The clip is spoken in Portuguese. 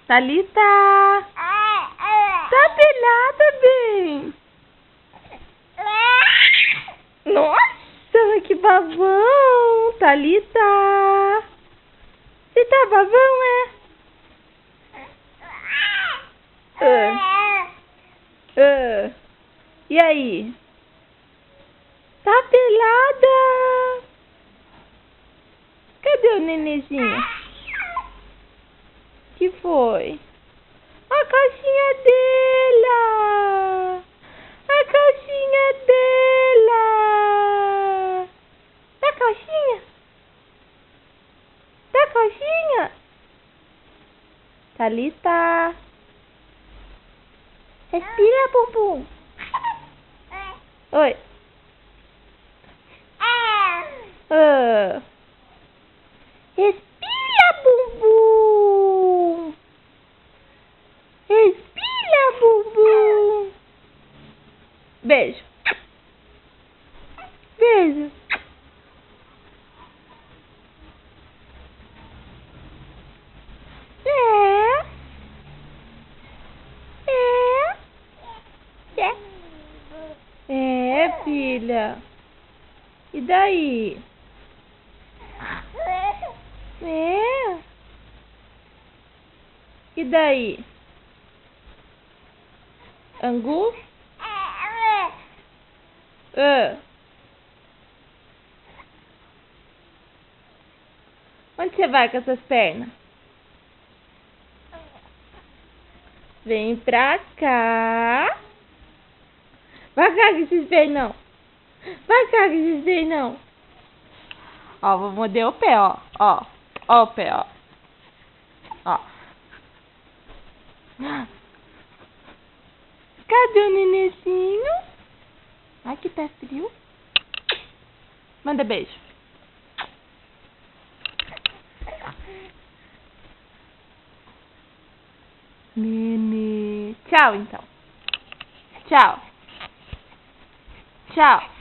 Thalita! Tá pelada, bem? Nossa, que babão! Thalita! Você tá babão, é? E aí? Tá pelada? Cadê o nenenzinho? Que foi? A calcinha dela! A calcinha dela! Dá calcinha? Dá calcinha? Thalita! Respira, bumbum! Oi! Respira, bumbum! Respira, bumbum! Beijo! Beijo! Filha. E daí? E daí? Angu? Onde você vai com essas pernas? Vem pra cá. Vai cá que esses pés não. Vai cá que esses pés não. Ó, vou morder o pé, ó. Ó o pé, ó. Ó. Cadê o nenenzinho? Ai, que pé frio. Manda beijo. Nenê. Tchau, então. Tchau. Tchau.